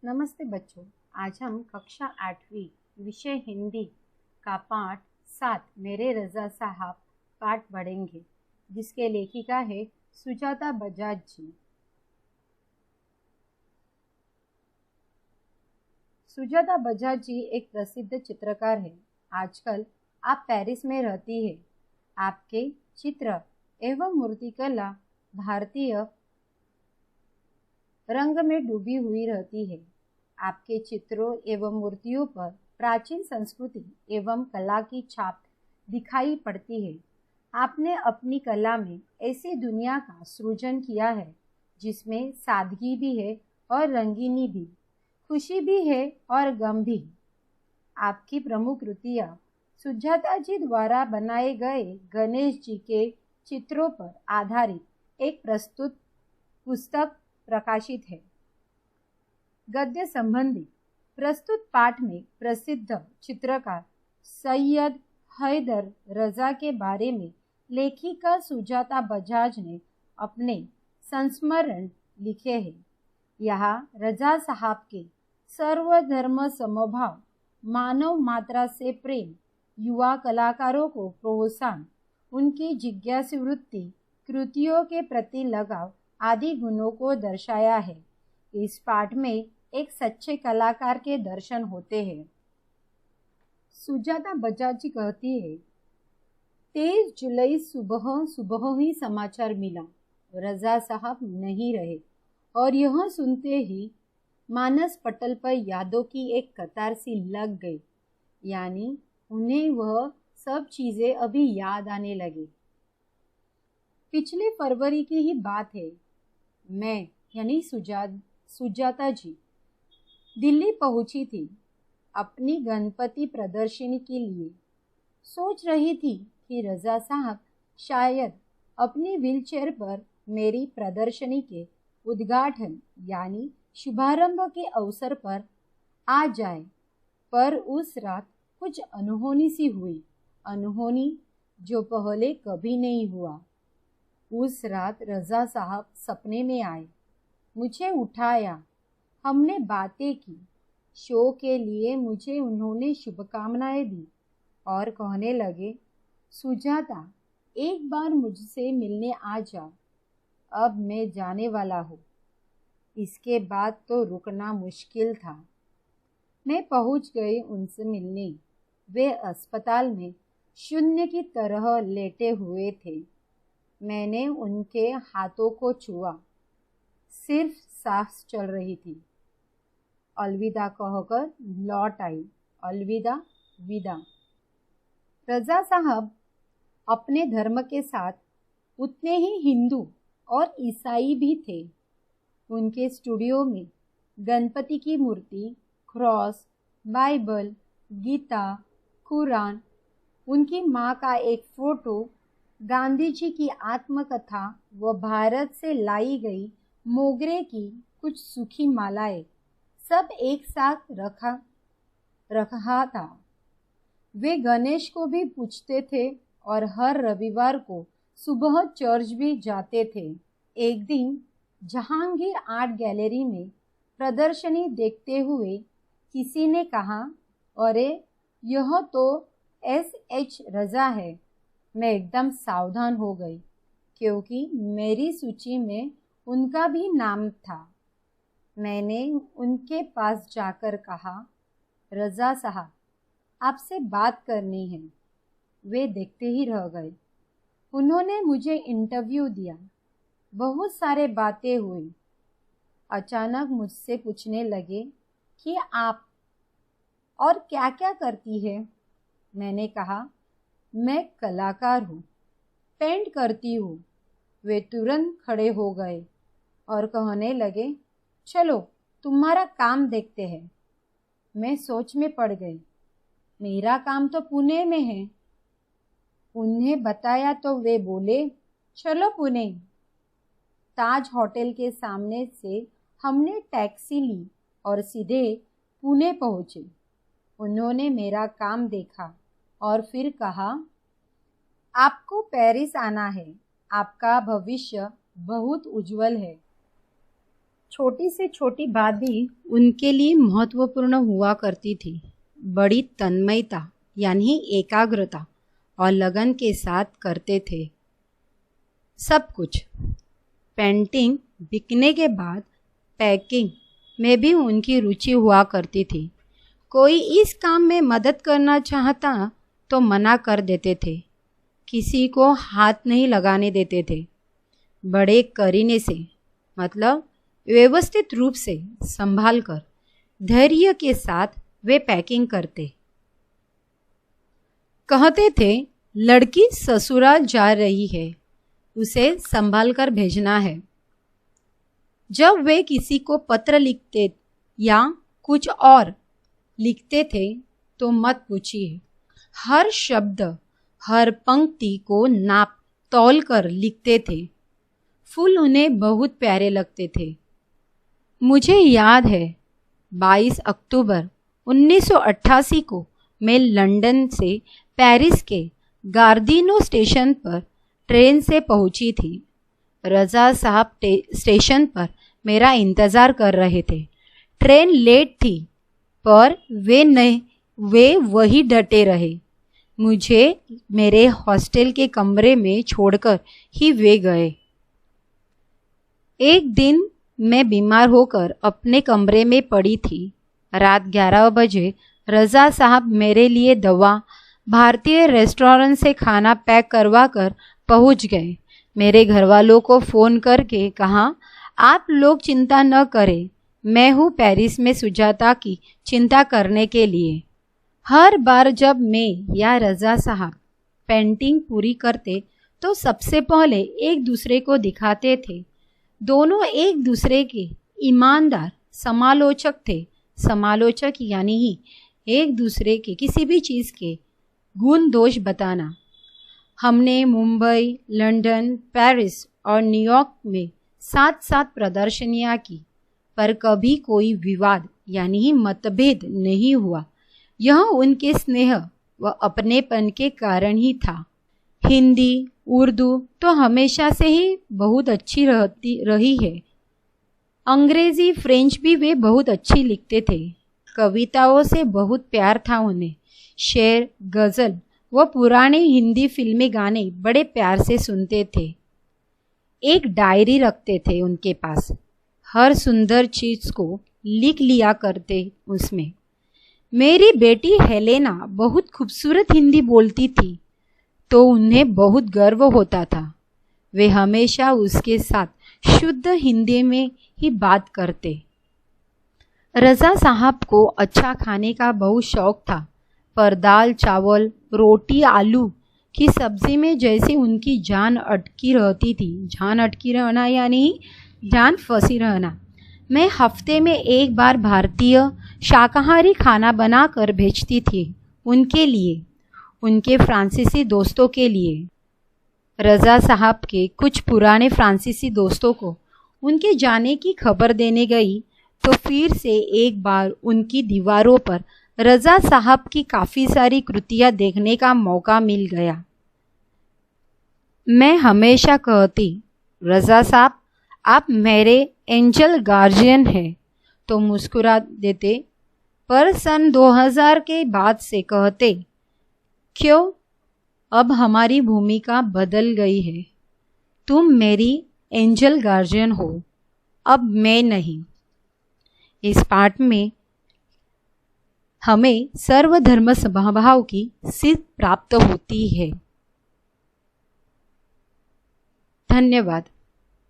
नमस्ते बच्चों। आज हम कक्षा 8वीं विषय हिंदी का पाठ 7 मेरे रजा साहब पाठ पढ़ेंगे, जिसके लेखिका है सुजाता बजाज जी। सुजाता बजाज जी एक प्रसिद्ध चित्रकार है। आजकल आप पेरिस में रहती है। आपके चित्र एवं मूर्तिकला भारतीय रंग में डूबी हुई रहती है। आपके चित्रों एवं मूर्तियों पर प्राचीन संस्कृति एवं कला की छाप दिखाई पड़ती है। आपने अपनी कला में ऐसी दुनिया का सृजन किया है जिसमें सादगी भी है और रंगीनी भी, खुशी भी है और गम भी। आपकी प्रमुख कृतियाँ सुजाता जी द्वारा बनाए गए गणेश जी के चित्रों पर आधारित एक प्रस्तुत पुस्तक प्रकाशित है। गद्य संबंधी प्रस्तुत पाठ में प्रसिद्ध चित्रकार सैयद हैदर रजा के बारे में लेखिका सुजाता बजाज ने अपने संस्मरण लिखे हैं। यहाँ रजा साहब के सर्वधर्म समभाव, मानव मात्रा से प्रेम, युवा कलाकारों को प्रोत्साहन, उनकी जिज्ञासु वृत्ति, कृतियों के प्रति लगाव आदि गुणों को दर्शाया है। इस पाठ में एक सच्चे कलाकार के दर्शन होते हैं। सुजाता बजाज जी कहती है, 23 जुलाई सुबह सुबह ही समाचार मिला, रजा साहब नहीं रहे, और यह सुनते ही मानस पटल पर यादों की एक कतार सी लग गई। यानी उन्हें वह सब चीजें अभी याद आने लगी। पिछले फरवरी की ही बात है। मैं यानी सुजाता जी दिल्ली पहुंची थी अपनी गणपति प्रदर्शनी के लिए। सोच रही थी कि रजा साहब शायद अपनी व्हीलचेयर पर मेरी प्रदर्शनी के उद्घाटन यानी शुभारंभ के अवसर पर आ जाए, पर उस रात कुछ अनहोनी सी हुई। अनहोनी जो पहले कभी नहीं हुआ। उस रात रजा साहब सपने में आए, मुझे उठाया, हमने बातें की। शो के लिए मुझे उन्होंने शुभकामनाएं दी और कहने लगे, सुजाता एक बार मुझसे मिलने आ जाओ, अब मैं जाने वाला हूँ। इसके बाद तो रुकना मुश्किल था। मैं पहुँच गई उनसे मिलने। वे अस्पताल में शून्य की तरह लेटे हुए थे। मैंने उनके हाथों को छुआ। सिर्फ सांस चल रही थी। अलविदा कहकर लौट आई। अलविदा विदा। रजा साहब अपने धर्म के साथ उतने ही हिंदू और ईसाई भी थे। उनके स्टूडियो में गणपति की मूर्ति, क्रॉस, बाइबल, गीता, कुरान, उनकी माँ का एक फोटो, गांधी जी की आत्मकथा व भारत से लाई गई मोगरे की कुछ सूखी मालाएं सब एक साथ रखा था। वे गणेश को भी पूछते थे और हर रविवार को सुबह चर्च भी जाते थे। एक दिन जहांगीर आर्ट गैलरी में प्रदर्शनी देखते हुए किसी ने कहा, अरे यह तो S.H. रजा है। मैं एकदम सावधान हो गई, क्योंकि मेरी सूची में उनका भी नाम था। मैंने उनके पास जाकर कहा, रजा साहब आपसे बात करनी है। वे देखते ही रह गए। उन्होंने मुझे इंटरव्यू दिया। बहुत सारे बातें हुई। अचानक मुझसे पूछने लगे कि आप और क्या क्या करती है। मैंने कहा, मैं कलाकार हूँ, पेंट करती हूँ। वे तुरंत खड़े हो गए और कहने लगे, चलो तुम्हारा काम देखते हैं। मैं सोच में पड़ गई। मेरा काम तो पुणे में है। उन्हें बताया तो वे बोले, चलो पुणे। ताज होटल के सामने से हमने टैक्सी ली और सीधे पुणे पहुंचे। उन्होंने मेरा काम देखा और फिर कहा, आपको पेरिस आना है, आपका भविष्य बहुत उज्जवल है। छोटी से छोटी बात भी उनके लिए महत्वपूर्ण हुआ करती थी। बड़ी तन्मयता यानी एकाग्रता और लगन के साथ करते थे सब कुछ। पेंटिंग बिकने के बाद पैकिंग में भी उनकी रुचि हुआ करती थी। कोई इस काम में मदद करना चाहता तो मना कर देते थे, किसी को हाथ नहीं लगाने देते थे। बड़े करीने से मतलब व्यवस्थित रूप से संभाल कर धैर्य के साथ वे पैकिंग करते। कहते थे लड़की ससुराल जा रही है, उसे संभाल कर भेजना है। जब वे किसी को पत्र लिखते या कुछ और लिखते थे तो मत पूछिए, हर शब्द हर पंक्ति को नाप तौल कर लिखते थे। फूल उन्हें बहुत प्यारे लगते थे। मुझे याद है 22 अक्टूबर 1988 को मैं लंदन से पेरिस के गार्दिनो स्टेशन पर ट्रेन से पहुंची थी। रज़ा साहब स्टेशन पर मेरा इंतज़ार कर रहे थे। ट्रेन लेट थी पर वे वही डटे रहे। मुझे मेरे हॉस्टल के कमरे में छोड़कर ही वे गए। एक दिन मैं बीमार होकर अपने कमरे में पड़ी थी। रात 11 बजे रज़ा साहब मेरे लिए दवा भारतीय रेस्टोरेंट से खाना पैक करवा कर पहुँच गए। मेरे घर वालों को फ़ोन करके कहा, आप लोग चिंता न करें, मैं हूँ पेरिस में सुजाता की चिंता करने के लिए। हर बार जब मैं या रज़ा साहब पेंटिंग पूरी करते तो सबसे पहले एक दूसरे को दिखाते थे। दोनों एक दूसरे के ईमानदार समालोचक थे। समालोचक यानी ही एक दूसरे के किसी भी चीज़ के गुण दोष बताना। हमने मुंबई, लंदन, पेरिस और न्यूयॉर्क में साथ साथ प्रदर्शनियाँ की, पर कभी कोई विवाद यानी ही मतभेद नहीं हुआ। यह उनके स्नेह व अपनेपन के कारण ही था। हिंदी, उर्दू तो हमेशा से ही बहुत अच्छी रही है। अंग्रेज़ी, फ्रेंच भी वे बहुत अच्छी लिखते थे। कविताओं से बहुत प्यार था उन्हें। शेर, गज़ल व पुराने हिंदी फिल्मी गाने बड़े प्यार से सुनते थे। एक डायरी रखते थे उनके पास, हर सुंदर चीज़ को लिख लिया करते उसमें। मेरी बेटी हेलेना बहुत खूबसूरत हिंदी बोलती थी तो उन्हें बहुत गर्व होता था। वे हमेशा उसके साथ शुद्ध हिंदी में ही बात करते। रज़ा साहब को अच्छा खाने का बहुत शौक था, पर दाल चावल, रोटी, आलू की सब्ज़ी में जैसे उनकी जान अटकी रहती थी। जान अटकी रहना यानी जान फंसी रहना। मैं हफ्ते में एक बार भारतीय शाकाहारी खाना बना कर भेजती थी उनके लिए, उनके फ्रांसीसी दोस्तों के लिए। रज़ा साहब के कुछ पुराने फ्रांसीसी दोस्तों को उनके जाने की खबर देने गई तो फिर से एक बार उनकी दीवारों पर रज़ा साहब की काफ़ी सारी कृतियाँ देखने का मौका मिल गया। मैं हमेशा कहती, रज़ा साहब आप मेरे एंजल गार्जियन हैं, तो मुस्कुरा देते, पर सन 2000 के बाद से कहते, क्यों, अब हमारी भूमिका बदल गई है। तुम मेरी एंजल गार्जियन हो, अब मैं नहीं। इस पाठ में हमें सर्वधर्म समभाव की सिद्ध प्राप्त होती है। धन्यवाद।